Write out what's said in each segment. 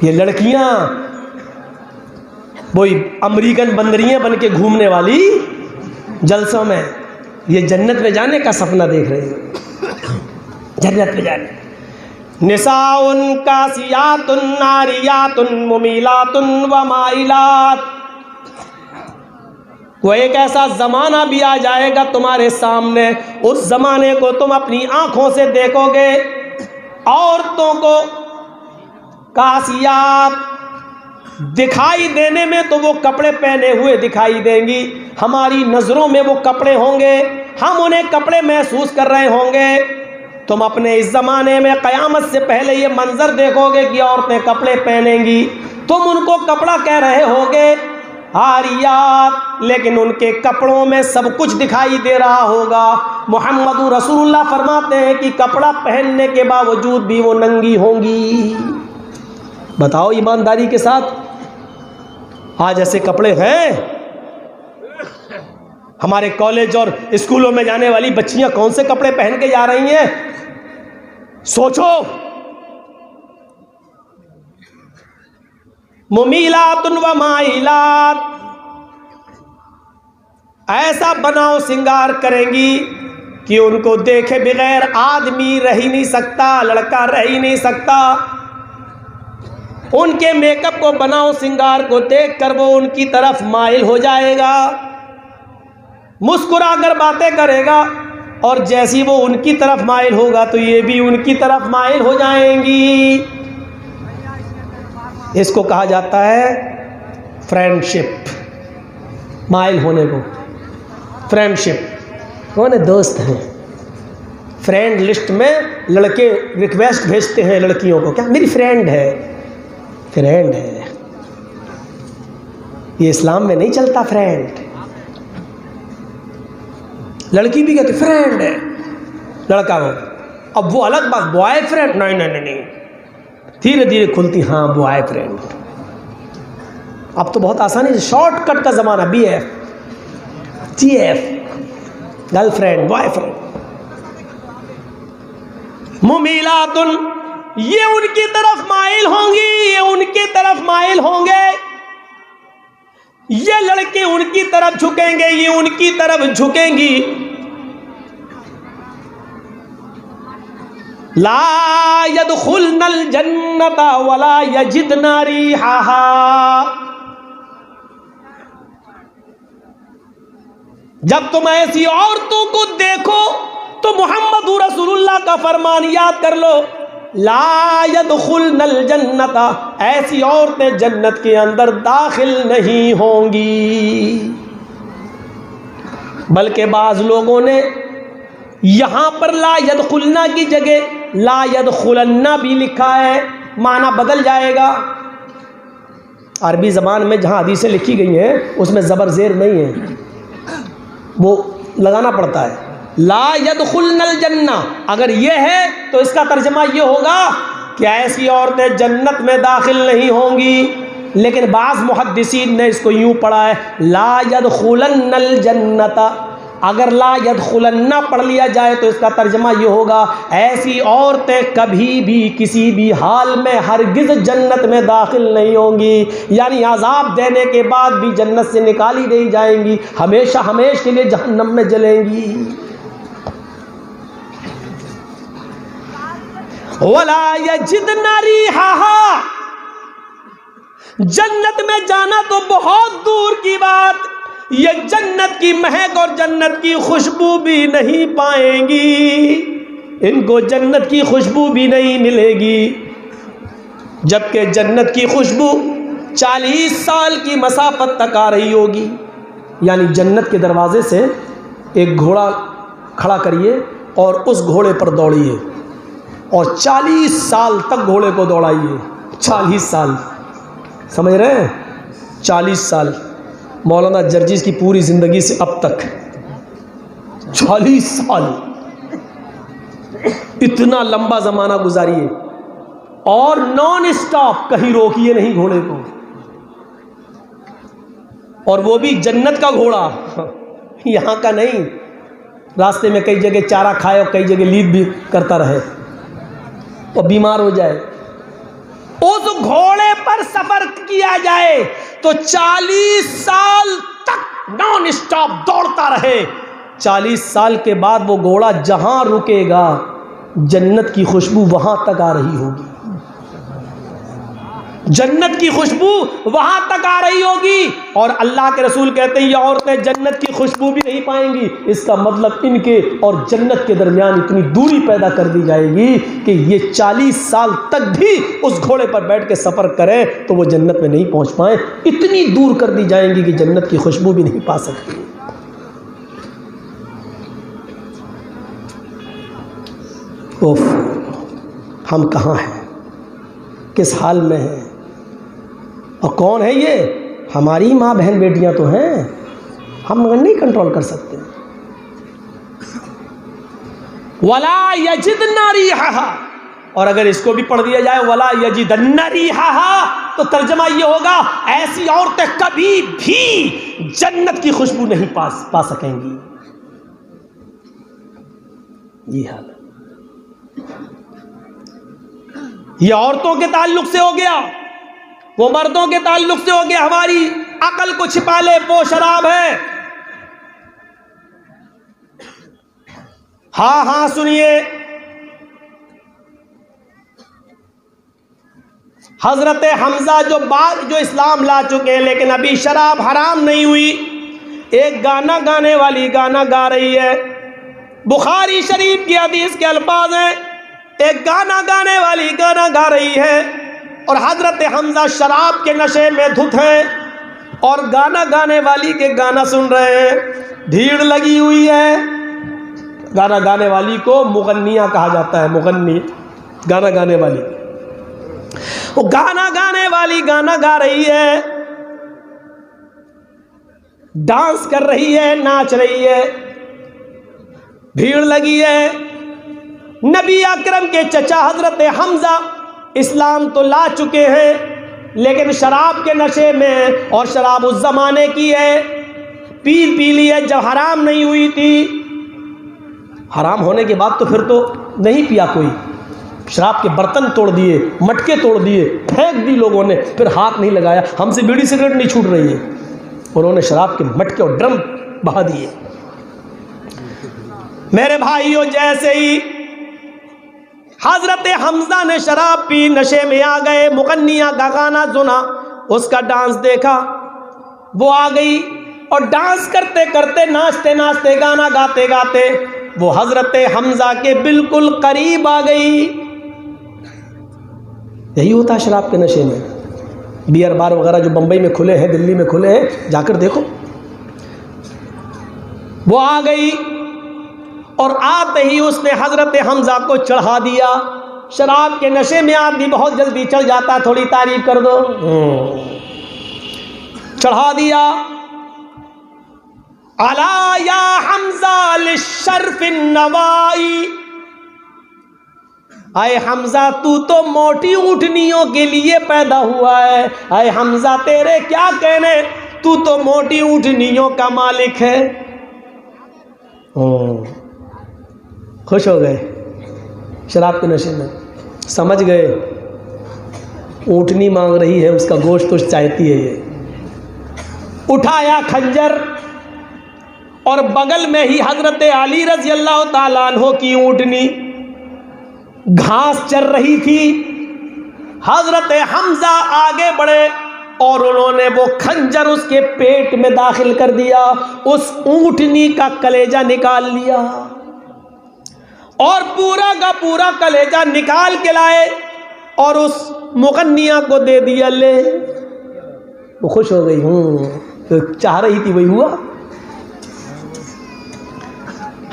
یہ لڑکیاں وہی امریکن بندریاں بن کے گھومنے والی جلسوں میں، یہ جنت میں جانے کا سپنا دیکھ رہی ہیں، جنت میں جانے۔ نساء کاسیات عاریات ممیلات ومائلات، وہ ایک ایسا زمانہ بھی آ جائے گا تمہارے سامنے، اس زمانے کو تم اپنی آنکھوں سے دیکھو گے، عورتوں کو کاسیات دکھائی دینے میں تو وہ کپڑے پہنے ہوئے دکھائی دیں گی، ہماری نظروں میں وہ کپڑے ہوں گے، ہم انہیں کپڑے محسوس کر رہے ہوں گے۔ تم اپنے اس زمانے میں قیامت سے پہلے یہ منظر دیکھو گے کہ عورتیں کپڑے پہنیں گی، تم ان کو کپڑا کہہ رہے ہوگے عاریات، لیکن ان کے کپڑوں میں سب کچھ دکھائی دے رہا ہوگا۔ محمد رسول اللہ فرماتے ہیں کہ کپڑا پہننے کے باوجود بھی وہ ننگی ہوں گی۔ بتاؤ ایمانداری کے ساتھ، آج ایسے کپڑے ہیں؟ ہمارے کالج اور اسکولوں میں جانے والی بچیاں کون سے کپڑے پہن کے جا رہی ہیں؟ سوچو۔ ممیلات و مائلات، ایسا بناؤ سنگار کریں گی کہ ان کو دیکھے بغیر آدمی رہ ہی نہیں سکتا، لڑکا رہ ہی نہیں سکتا۔ ان کے میک اپ کو، بناؤ سنگار کو دیکھ کر وہ ان کی طرف مائل ہو جائے گا، مسکرا کر باتیں کرے گا، اور جیسی وہ ان کی طرف مائل ہوگا تو یہ بھی ان کی طرف مائل ہو جائیں گی۔ اس کو کہا جاتا ہے فرینڈ شپ، مائل ہونے کو فرینڈ شپ۔ کون ہے؟ دوست ہیں۔ فرینڈ لسٹ میں لڑکے ریکویسٹ بھیجتے ہیں لڑکیوں کو، کیا میری فرینڈ ہے، فرینڈ ہے۔ یہ اسلام میں نہیں چلتا فرینڈ، لڑکی بھی کہتی فرینڈ ہے، لڑکا ہو، اب وہ الگ بات، بوائے فرینڈ نہیں نہیں نہیں، دھیرے دھیرے کھلتی، ہاں بوائے فرینڈ۔ اب تو بہت آسانی سے شارٹ کٹ کا زمانہ، B F G F, girlfriend boyfriend. ممیلات، یہ ان کی طرف مائل ہوں گی، یہ ان کی طرف مائل ہوں گے، یہ لڑکے ان کی طرف جھکیں گے، یہ ان کی طرف جھکیں گی۔ لا يدخلن الجنت ولا یجدن ریحها، جب تم ایسی عورتوں کو دیکھو تو محمد رسول اللہ کا فرمان یاد کر لو، لا يدخلن الجنت، ایسی عورتیں جنت کے اندر داخل نہیں ہوں گی۔ بلکہ بعض لوگوں نے یہاں پر لا يدخلن کی جگہ لا يدخلن بھی لکھا ہے، معنی بدل جائے گا۔ عربی زبان میں جہاں حدیثیں لکھی گئی ہیں اس میں زبر زیر نہیں ہے، وہ لگانا پڑتا ہے۔ لا يدخلن الجنہ اگر یہ ہے تو اس کا ترجمہ یہ ہوگا کہ ایسی عورتیں جنت میں داخل نہیں ہوں گی، لیکن بعض محدثین نے اس کو یوں پڑھا ہے لا يدخلن الجنۃ، اگر لا يدخلن پڑھ لیا جائے تو اس کا ترجمہ یہ ہوگا ایسی عورتیں کبھی بھی کسی بھی حال میں ہرگز جنت میں داخل نہیں ہوں گی، یعنی عذاب دینے کے بعد بھی جنت سے نکالی نہیں جائیں گی، ہمیشہ ہمیشہ کے لیے جہنم میں جلیں گی۔ وَلَا يَجِدْنَ رِيحَهَا، جنت میں جانا تو بہت دور کی بات، یہ جنت کی مہک اور جنت کی خوشبو بھی نہیں پائیں گی، ان کو جنت کی خوشبو بھی نہیں ملے گی، جبکہ جنت کی خوشبو 40 سال کی مسافت تک آ رہی ہوگی۔ یعنی جنت کے دروازے سے ایک گھوڑا کھڑا کریے اور اس گھوڑے پر دوڑیے اور 40 سال تک گھوڑے کو دوڑائیے، 40 سال، سمجھ رہے ہیں؟ 40 سال، مولانا جرجیز کی پوری زندگی سے اب تک 40 سال، اتنا لمبا زمانہ گزاریے اور نان اسٹاپ، کہیں روکیے نہیں گھوڑے کو، اور وہ بھی جنت کا گھوڑا، یہاں کا نہیں، راستے میں کئی جگہ چارہ کھائے اور کئی جگہ لید بھی کرتا رہے اور بیمار ہو جائے۔ اس گھوڑے پر سفر کیا جائے تو 40 سال تک نان اسٹاپ دوڑتا رہے، 40 سال کے بعد وہ گھوڑا جہاں رکے گا جنت کی خوشبو وہاں تک آ رہی ہوگی، جنت کی خوشبو وہاں تک آ رہی ہوگی۔ اور اللہ کے رسول کہتے ہیں یہ عورتیں جنت کی خوشبو بھی نہیں پائیں گی، اس کا مطلب ان کے اور جنت کے درمیان اتنی دوری پیدا کر دی جائے گی کہ یہ 40 سال تک بھی اس گھوڑے پر بیٹھ کے سفر کریں تو وہ جنت میں نہیں پہنچ پائیں، اتنی دور کر دی جائیں گی کہ جنت کی خوشبو بھی نہیں پا سکتی۔ اوف، ہم کہاں ہیں، کس حال میں ہیں، اور کون ہے یہ؟ ہماری ماں بہن بیٹیاں تو ہیں، ہم نہیں کنٹرول کر سکتے۔ وَلَا يَجِدْنَ رِيحَهَا، اور اگر اس کو بھی پڑھ دیا جائے وَلَا يَجِدْنَ رِيحَهَا تو ترجمہ یہ ہوگا ایسی عورتیں کبھی بھی جنت کی خوشبو نہیں پا سکیں گی۔ یہ حال ہے، یہ عورتوں کے تعلق سے ہو گیا، وہ مردوں کے تعلق سے ہو گیا۔ ہماری عقل کو چھپا لے وہ شراب ہے۔ ہاں ہاں سنیے، حضرت حمزہ جو اسلام لا چکے لیکن ابھی شراب حرام نہیں ہوئی، ایک گانا گانے والی گانا گا رہی ہے، بخاری شریف کی حدیث کے الفاظ ہیں، ایک گانا گانے والی گانا گا رہی ہے اور حضرت حمزہ شراب کے نشے میں دھت ہیں اور گانا گانے والی کے گانا سن رہے ہیں، بھیڑ لگی ہوئی ہے۔ گانا گانے والی کو مغنیہ کہا جاتا ہے، مغنی گانا گانے والی، وہ گانا گانے والی گانا گا رہی ہے، ڈانس کر رہی ہے، ناچ رہی ہے، بھیڑ لگی ہے۔ نبی اکرم کے چچا حضرت حمزہ اسلام تو لا چکے ہیں لیکن شراب کے نشے میں، اور شراب اس زمانے کی ہے، پی لی ہے جب حرام نہیں ہوئی تھی، حرام ہونے کے بعد تو پھر تو نہیں پیا کوئی، شراب کے برتن توڑ دیے، مٹکے توڑ دیے، پھینک دی لوگوں نے، پھر ہاتھ نہیں لگایا، ہم سے بیڑی سگریٹ نہیں چھوٹ رہی ہے، انہوں نے شراب کے مٹکے اور ڈرم بہا دیے۔ میرے بھائیوں، جیسے ہی حضرت حمزہ نے شراب پی، نشے میں آ گئے، مغنیہ کا گانا سنا، اس کا ڈانس دیکھا، وہ آ گئی اور ڈانس کرتے کرتے، ناچتے ناچتے، گانا گاتے گاتے وہ حضرت حمزہ کے بالکل قریب آ گئی۔ یہی ہوتا ہے شراب کے نشے میں، بیئر بار وغیرہ جو بمبئی میں کھلے ہیں، دلی میں کھلے ہیں، جا کر دیکھو۔ وہ آ گئی اور آتے ہی اس نے حضرت حمزہ کو چڑھا دیا۔ شراب کے نشے میں آدمی بہت جلدی چڑھ جاتا ہے، تھوڑی تعریف کر دو، چڑھا دیا۔ الا یا حمزہ للشرف النوائی، اے حمزہ تو تو موٹی اونٹنیوں کے لیے پیدا ہوا ہے، اے حمزہ تیرے کیا کہنے، تو تو موٹی اونٹنیوں کا مالک ہے۔ خوش ہو گئے شراب کے نشے میں، سمجھ گئے اونٹنی مانگ رہی ہے، اس کا گوشت تو چاہتی ہے۔ یہ اٹھایا خنجر اور بغل میں ہی حضرت علی رضی اللہ تعالیٰ عنہ کی اونٹنی گھاس چر رہی تھی۔ حضرت حمزہ آگے بڑھے اور انہوں نے وہ خنجر اس کے پیٹ میں داخل کر دیا، اس اونٹنی کا کلیجہ نکال لیا اور پورا کا پورا کلیجہ نکال کے لائے اور اس مغنیہ کو دے دیا۔ لے، وہ خوش ہو گئی، جو چاہ رہی تھی وہی ہوا۔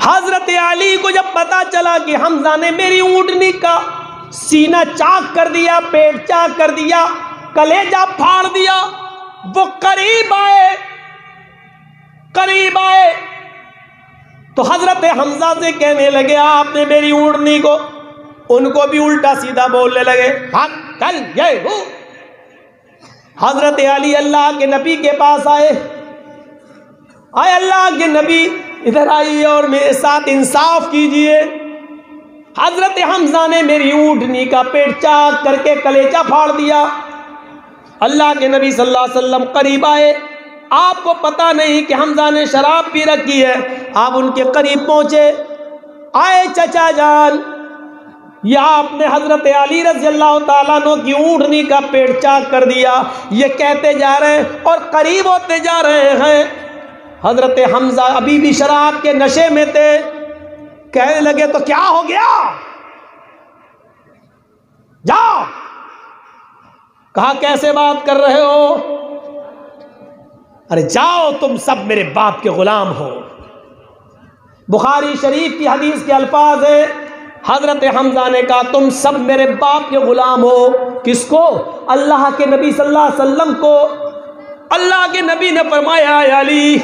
حضرت علی کو جب پتا چلا کہ حمزہ نے میری اونٹنی کا سینہ چاک کر دیا، پیٹ چاک کر دیا، کلیجہ پھاڑ دیا، وہ قریب آئے تو حضرت حمزہ سے کہنے لگے آپ نے میری اونٹنی کو، ان کو بھی الٹا سیدھا بولنے لگے، کل یہ ہو۔ حضرت علی اللہ کے نبی کے پاس آئے اللہ کے نبی ادھر آئیے اور میرے ساتھ انصاف کیجئے، حضرت حمزہ نے میری اونٹنی کا پیٹ چاک کر کے کلیجہ پھاڑ دیا۔ اللہ کے نبی صلی اللہ علیہ وسلم قریب آئے، آپ کو پتہ نہیں کہ حمزہ نے شراب پی رکھی ہے، آپ ان کے قریب پہنچے، آئے چچا جان، یہ آپ نے حضرت علی رضی اللہ تعالیٰ عنہ کی اونٹنی کا پیٹ چاک کر دیا، یہ کہتے جا رہے ہیں اور قریب ہوتے جا رہے ہیں۔ حضرت حمزہ ابھی بھی شراب کے نشے میں تھے، کہنے لگے تو کیا ہو گیا، جاؤ۔ کہا کیسے بات کر رہے ہو، ارے جاؤ تم سب میرے باپ کے غلام ہو۔ بخاری شریف کی حدیث کے الفاظ ہے، حضرت حمزہ نے کہا تم سب میرے باپ کے غلام ہو۔ کس کو؟ اللہ کے نبی صلی اللہ علیہ وسلم کو۔ اللہ کے نبی نے فرمایا اے علی،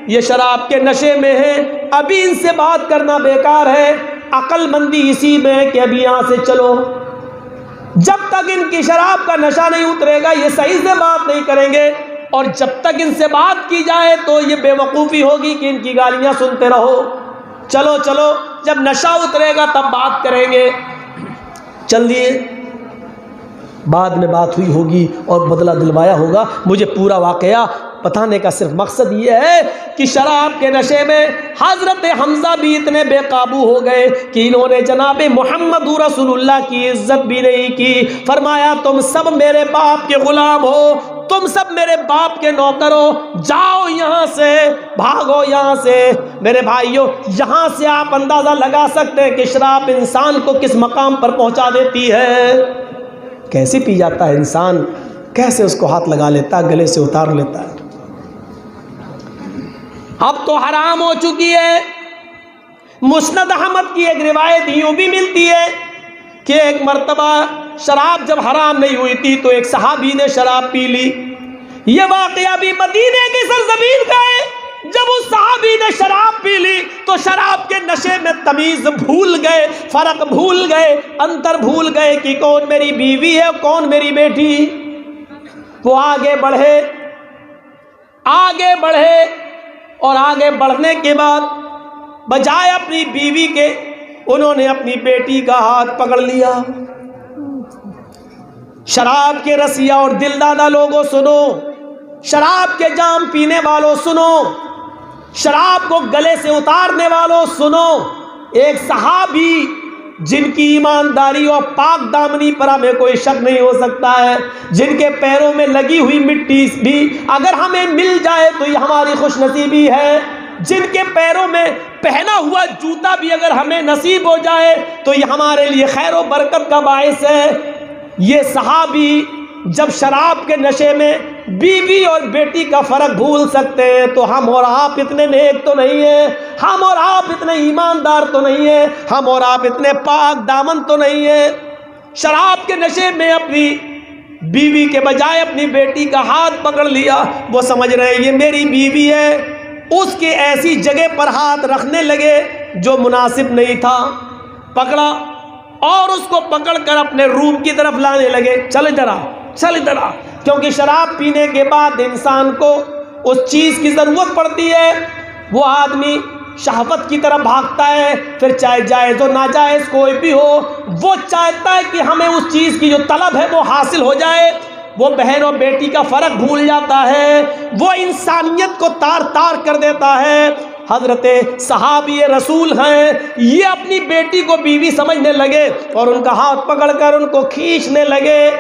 یہ شراب کے نشے میں ہیں، ابھی ان سے بات کرنا بیکار ہے، عقل مندی اسی میں ہے کہ ابھی یہاں سے چلو، جب تک ان کی شراب کا نشہ نہیں اترے گا یہ صحیح سے بات نہیں کریں گے، اور جب تک ان سے بات کی جائے تو یہ بے وقوفی ہوگی کہ ان کی گالیاں سنتے رہو، چلو چلو جب نشہ اترے گا تب بات کریں گے۔ چل دیے، بعد میں بات ہوئی ہوگی اور بدلہ دلوایا ہوگا۔ مجھے پورا واقعہ بتانے کا صرف مقصد یہ ہے کہ شراب کے نشے میں حضرت حمزہ بھی اتنے بے قابو ہو گئے کہ انہوں نے جناب محمد رسول اللہ کی عزت بھی نہیں کی۔ فرمایا تم سب میرے باپ کے غلام ہو، تم سب میرے باپ کے نوکر ہو، جاؤ یہاں سے، بھاگو یہاں سے۔ میرے بھائیوں، یہاں سے آپ اندازہ لگا سکتے ہیں کہ شراب انسان کو کس مقام پر پہنچا دیتی ہے۔ کیسے پی جاتا ہے انسان، کیسے اس کو ہاتھ لگا لیتا ہے، گلے سے اتار لیتا ہے۔ اب تو حرام ہو چکی ہے۔ مسند احمد کی ایک روایت یوں بھی ملتی ہے کہ ایک مرتبہ شراب جب حرام نہیں ہوئی تھی تو ایک صحابی نے شراب پی لی۔ یہ واقعہ بھی مدینے کی سرزمین کا ہے۔ جب اس صحابی نے شراب پی لی تو شراب کے نشے میں تمیز بھول گئے، فرق بھول گئے، انتر بھول گئے کہ کون میری بیوی ہے کون میری بیٹی۔ وہ آگے بڑھے اور آگے بڑھنے کے بعد بجائے اپنی بیوی کے انہوں نے اپنی بیٹی کا ہاتھ پکڑ لیا۔ شراب کے رسیا اور دل دادا لوگوں سنو، شراب کے جام پینے والوں سنو، شراب کو گلے سے اتارنے والوں سنو، ایک صحابی جن کی ایمانداری اور پاک دامنی پر ہمیں کوئی شک نہیں ہو سکتا ہے، جن کے پیروں میں لگی ہوئی مٹی بھی اگر ہمیں مل جائے تو یہ ہماری خوش نصیبی ہے، جن کے پیروں میں پہنا ہوا جوتا بھی اگر ہمیں نصیب ہو جائے تو یہ ہمارے لیے خیر و برکت کا باعث ہے۔ یہ صحابی جب شراب کے نشے میں بیوی اور بیٹی کا فرق بھول سکتے ہیں تو ہم اور آپ اتنے نیک تو نہیں ہیں، ہم اور آپ اتنے ایماندار تو نہیں ہیں، ہم اور آپ اتنے پاک دامن تو نہیں ہیں۔ شراب کے نشے میں اپنی بیوی کے بجائے اپنی بیٹی کا ہاتھ پکڑ لیا۔ وہ سمجھ رہے ہیں یہ میری بیوی ہے، اس کے ایسی جگہ پر ہاتھ رکھنے لگے جو مناسب نہیں تھا، پکڑا اور اس کو پکڑ کر اپنے روم کی طرف لانے لگے، چل ادھر آ چل ادھر آ، کیونکہ شراب پینے کے بعد انسان کو اس چیز کی ضرورت پڑتی ہے، وہ آدمی شہوت کی طرف بھاگتا ہے، پھر چاہے جائز و ناجائز کوئی بھی ہو وہ چاہتا ہے کہ ہمیں اس چیز کی جو طلب ہے وہ حاصل ہو جائے۔ وہ بہن اور بیٹی کا فرق بھول جاتا ہے، وہ انسانیت کو تار تار کر دیتا ہے۔ حضرت صحابی رسول ہیں، یہ اپنی بیٹی کو بیوی سمجھنے لگے اور ان کا ہاتھ پکڑ کر ان کو کھینچنے لگے۔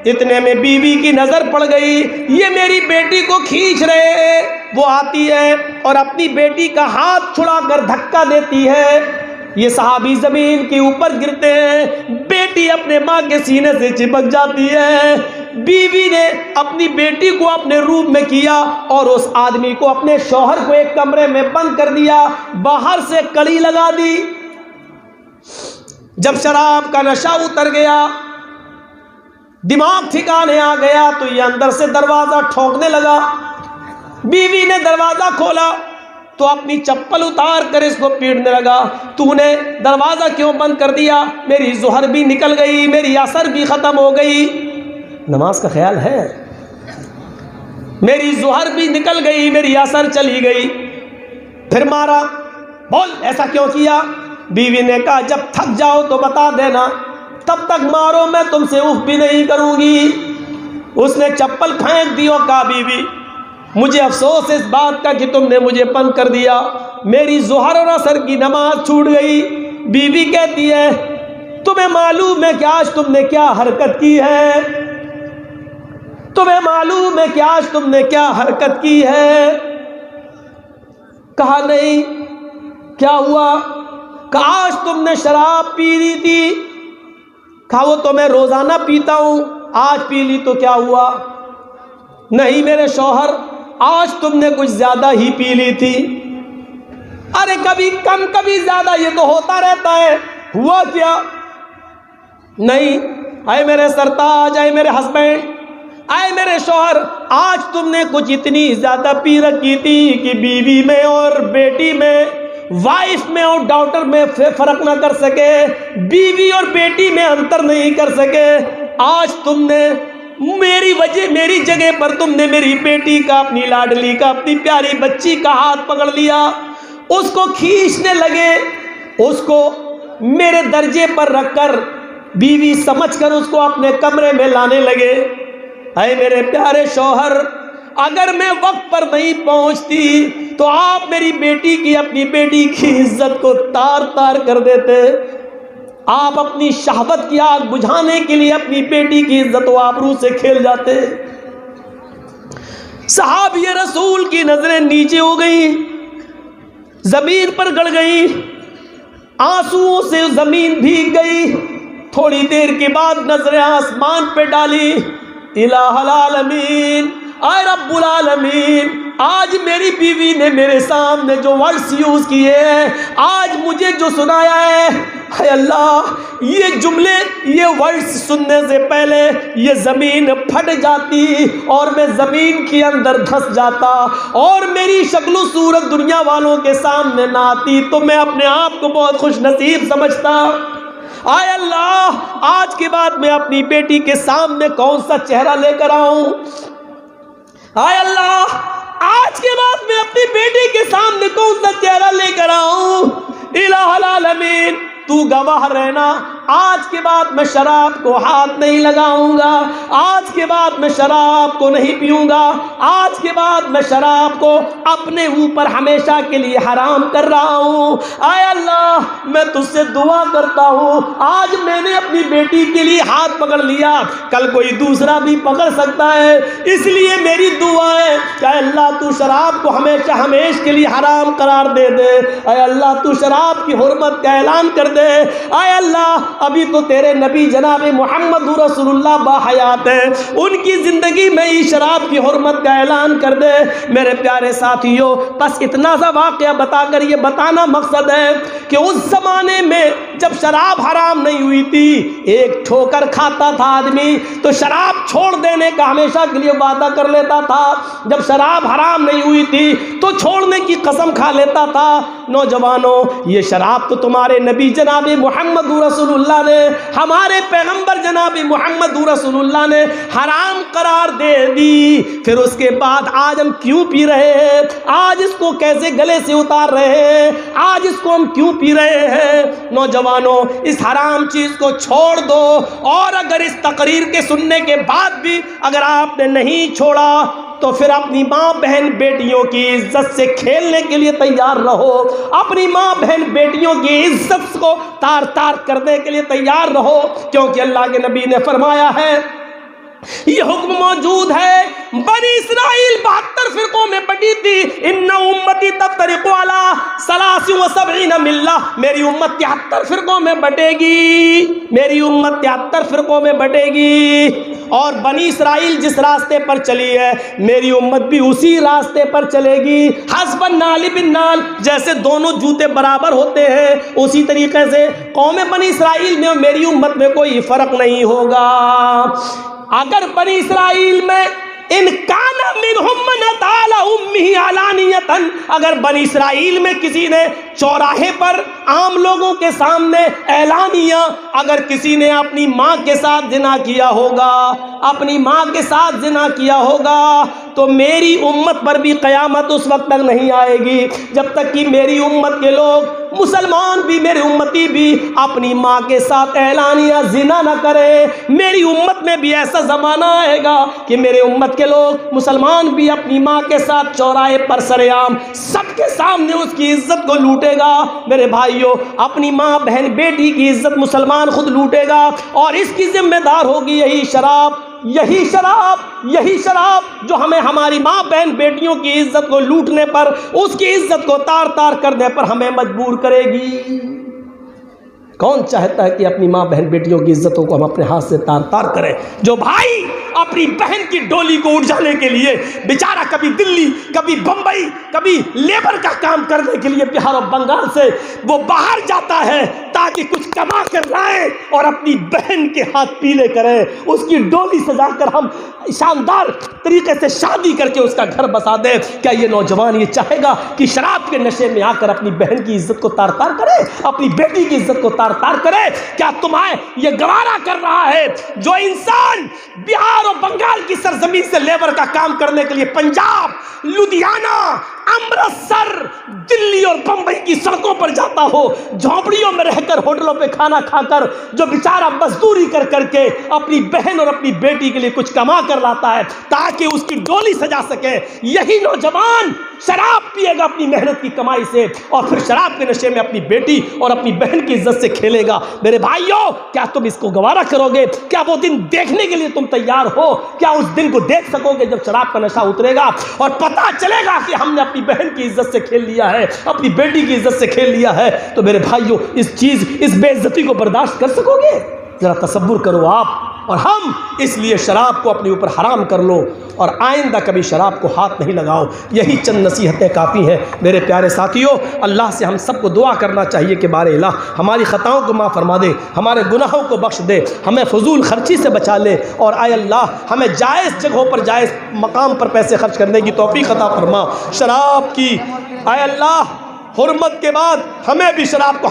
اتنے میں بیوی کی نظر پڑ گئی، یہ میری بیٹی کو کھینچ رہے ہیں۔ وہ آتی ہے اور اپنی بیٹی کا ہاتھ چھڑا کر دھکا دیتی ہے، یہ صحابی زمین کے اوپر گرتے ہیں، بیٹی اپنے ماں کے سینے سے چپک جاتی ہے۔ بیوی نے اپنی بیٹی کو اپنے روم میں کیا اور اس آدمی کو اپنے شوہر کو ایک کمرے میں بند کر دیا، باہر سے کڑی لگا دی۔ جب شراب کا نشہ اتر گیا، دماغ ٹھکانے آ گیا تو یہ اندر سے دروازہ ٹھوکنے لگا۔ بیوی نے دروازہ کھولا تو اپنی چپل اتار کر اس کو پیٹنے لگا، تو نے دروازہ کیوں بند کر دیا؟ میری ظہر بھی نکل گئی، میری عصر بھی ختم ہو گئی، نماز کا خیال ہے، میری ظہر بھی نکل گئی، میری عصر چلی گئی۔ پھر مارا، بول ایسا کیوں کیا؟ بیوی نے کہا جب تھک جاؤ تو بتا دینا، تب تک مارو میں تم سے اف بھی نہیں کروں گی۔ اس نے چپل پھینک دی اور کہا بیوی مجھے افسوس ہے اس بات کا کہ تم نے مجھے بند کر دیا، میری ظہر اور عصر کی نماز چھوٹ گئی۔ بیوی کہتی ہے تمہیں معلوم ہے کہ آج تم نے کیا حرکت کی ہے؟ تمہیں معلوم ہے کہ آج تم نے کیا حرکت کی ہے؟ کہا نہیں، کیا ہوا؟ کہا آج تم نے شراب پی لی تھی۔ کہا وہ تو میں روزانہ پیتا ہوں، آج پی لی تو کیا ہوا؟ نہیں میرے شوہر، آج تم نے کچھ زیادہ ہی پی لی تھی۔ ارے کبھی کم کبھی زیادہ، یہ تو ہوتا رہتا ہے، ہوا کیا؟ نہیں، اے میرے سرتاج، اے میرے ہسبینڈ، اے میرے شوہر، آج تم نے کچھ اتنی زیادہ پی رکھی تھی کہ بیوی میں اور بیٹی میں، وائف میں اور ڈاٹر میں فرق نہ کر سکے، بیوی اور بیٹی میں انتر نہیں کر سکے۔ آج تم نے میری وجہ، میری جگہ پر تم نے میری بیٹی کا، اپنی لاڈلی کا، اپنی پیاری بچی کا ہاتھ پکڑ لیا، اس کو کھینچنے لگے، اس کو میرے درجے پر رکھ کر بیوی سمجھ کر اس کو اپنے کمرے میں لانے لگے۔ اے میرے پیارے شوہر، اگر میں وقت پر نہیں پہنچتی تو آپ میری بیٹی کی، اپنی بیٹی کی عزت کو تار تار کر دیتے۔ آپ اپنی شہوت کی آگ بجھانے کے لیے اپنی بیٹی کی عزت و آبرو سے کھیل جاتے۔ صحابی رسول کی نظریں نیچے ہو گئیں، زمین پر گڑ گئی، آنسوؤں سے زمین بھیگ گئی۔ تھوڑی دیر کے بعد نظریں آسمان پہ ڈالی، الہ العالمین، اے رب العالمین، آج میری بیوی نے میرے سامنے جو ورڈز یوز کیے ہیں، آج مجھے جو سنایا ہے، اے اللہ، یہ جملے، یہ ورڈز سننے سے پہلے یہ زمین پھٹ جاتی اور میں زمین کے اندر دھس جاتا اور میری شکل و صورت دنیا والوں کے سامنے نہ آتی تو میں اپنے آپ کو بہت خوش نصیب سمجھتا۔ آئے اللہ، آج کے بعد میں اپنی بیٹی کے سامنے کون سا چہرہ لے کر آؤں؟ آئے اللہ، آج کے بعد میں اپنی بیٹی کے سامنے کون سا چہرہ لے کر آؤں؟ الہ العالمین، تو گواہ رہنا، آج کے بعد میں شراب کو ہاتھ نہیں لگاؤں گا، آج کے بعد میں شراب کو نہیں پیوں گا، آج کے بعد میں شراب کو اپنے اوپر ہمیشہ کے لیے حرام کر رہا ہوں۔ اے اللہ، میں تجھ سے دعا کرتا ہوں، آج میں نے اپنی بیٹی کے لیے ہاتھ پکڑ لیا، کل کوئی دوسرا بھی پکڑ سکتا ہے، اس لیے میری دعا ہے کہ اے اللہ تو شراب کو ہمیشہ ہمیشہ کے لیے حرام قرار دے دے۔ اے اللہ تو شراب کی حرمت کا اعلان کر دے۔ اے اللہ، ابھی تو تیرے نبی جناب محمد رسول اللہ باحیات ہیں، ان کی زندگی میں ہی شراب کی حرمت کا اعلان کر دے۔ میرے پیارے ساتھیوں، بس اتنا سا واقعہ بتا کر یہ بتانا مقصد ہے کہ اس زمانے میں جب شراب حرام نہیں ہوئی تھی، ایک ٹھوکر کھاتا تھا آدمی تو شراب چھوڑ دینے کا ہمیشہ کے لیے وعدہ کر لیتا تھا، جب شراب حرام نہیں ہوئی تھی تو چھوڑنے کی قسم کھا لیتا تھا۔ نوجوانوں، یہ شراب تو تمہارے نبی جناب محمد رسول اللہ نے، ہمارے پیغمبر جناب محمد رسول اللہ نے حرام قرار دے دی، پھر اس کے بعد آج ہم کیوں پی رہے ہیں؟ آج اس کو کیسے گلے سے اتار رہے ہیں؟ آج اس کو ہم کیوں پی رہے ہیں؟ نوجوانوں، اس حرام چیز کو چھوڑ دو، اور اگر اس تقریر کے سننے کے بعد بھی اگر آپ نے نہیں چھوڑا تو پھر اپنی ماں بہن بیٹیوں کی عزت سے کھیلنے کے لیے تیار رہو، اپنی ماں بہن بیٹیوں کی عزت کو تار تار کرنے کے لیے تیار رہو، کیونکہ اللہ کے نبی نے فرمایا ہے، یہ حکم موجود ہے، بنی اسرائیل 72 فرقوں میں بٹی تھی، ان امتی تفترق علی 73 ملہ، میری امت 73 فرقوں میں بٹے گی، میری امت 73 فرقوں میں بٹے گی، اور بنی اسرائیل جس راستے پر چلی ہے میری امت بھی اسی راستے پر چلے گی، حسب النعل بالنعل، جیسے دونوں جوتے برابر ہوتے ہیں اسی طریقے سے قوم بنی اسرائیل میں اور میری امت میں کوئی فرق نہیں ہوگا۔ اگر بنی اسرائیل میں ان کان منہم من اتى امہ علانیۃ، اگر بنی اسرائیل میں کسی نے چوراہے پر عام لوگوں کے سامنے اعلانیہ اگر کسی نے اپنی ماں کے ساتھ زنا کیا ہوگا، اپنی ماں کے ساتھ زنا کیا ہوگا، تو میری امت پر بھی قیامت اس وقت تک نہیں آئے گی جب تک کہ میری امت کے لوگ مسلمان بھی میرے امتی بھی اپنی ماں کے ساتھ اعلانیہ زنا نہ کرے. میری امت میں بھی ایسا زمانہ آئے گا کہ میرے امت کے لوگ مسلمان بھی اپنی ماں کے ساتھ چوراہے پر سرعام سب کے سامنے اس کی عزت کو لوٹے گا. میرے بھائیوں، اپنی ماں بہن بیٹی کی عزت مسلمان خود لوٹے گا، اور اس کی ذمہ دار ہوگی یہی شراب جو ہمیں ہماری ماں بہن بیٹیوں کی عزت کو لوٹنے پر، اس کی عزت کو تار تار کرنے پر ہمیں مجبور کرے گی. کون چاہتا ہے کہ اپنی ماں بہن بیٹیوں کی عزتوں کو ہم اپنے ہاتھ سے تار تار کریں؟ جو بھائی اپنی بہن کی ڈولی کو اٹھانے کے لیے بیچارہ کبھی دلی، کبھی بمبئی، کبھی لیبر کا کام کرنے کے لیے بہار اور بنگال سے وہ باہر جاتا ہے تاکہ کچھ کما کر لائے اور اپنی بہن کے ہاتھ پیلے کرے، اس کی ڈولی سجا کر ہم شاندار طریقے سے شادی کر کے اس کا گھر بسا دیں، کیا یہ نوجوان یہ چاہے گا کہ شراب کے نشے میں آ کر اپنی بہن کی عزت کو تار تار کرے، اپنی بیٹی کی عزت کو تار تار کرے؟ کیا تمہیں یہ گوارا کر رہا ہے جو انسان بہار اور بنگال کی سرزمین سے لیبر کا کام کرنے کے لیے پنجاب، لدھیانہ، امرتسر، دلی اور بمبئی کی سڑکوں پر جاتا ہو، جھونپڑیوں میں رہ کر، ہوٹلوں پہ کھانا کھا کر، جو بیچارہ مزدوری کر کر کے اپنی بہن اور اپنی بیٹی کے لیے کچھ کما کر لاتا ہے تاکہ اس کی ڈولی سجا سکے، یہی نوجوان شراب پیے گا اپنی محنت کی کمائی سے، اور پھر شراب کے نشے میں اپنی بیٹی اور اپنی بہن کی عزت سے کھیلے گا. میرے بھائیوں، کیا تم اس کو گوارا کرو گے؟ کیا وہ دن دیکھنے کے لیے تم تیار ہو؟ کیا اس دن کو دیکھ سکو گے جب شراب کا نشہ اترے گا اور پتہ چلے گا کہ ہم نے اپنی بہن کی عزت سے کھیل لیا ہے، اپنی بیٹی کی عزت سے کھیل لیا ہے؟ تو میرے بھائیوں، اس بے عزتی کو برداشت کر سکو گے؟ ذرا تصور کرو آپ اور ہم. اس لیے شراب کو اپنے اوپر حرام کر لو اور آئندہ کبھی شراب کو ہاتھ نہیں لگاؤ. یہی چند نصیحتیں کافی ہیں میرے پیارے ساتھیوں. اللہ سے ہم سب کو دعا کرنا چاہیے کہ بارے الہ ہماری خطاؤں کو معاف فرما دے، ہمارے گناہوں کو بخش دے، ہمیں فضول خرچی سے بچا لے، اور اے اللہ ہمیں جائز جگہوں پر جائز مقام پر پیسے خرچ کرنے کی توفیق عطا فرما. شراب کی اے اللہ حرمت کے بعد ہمیں بھی شراب کو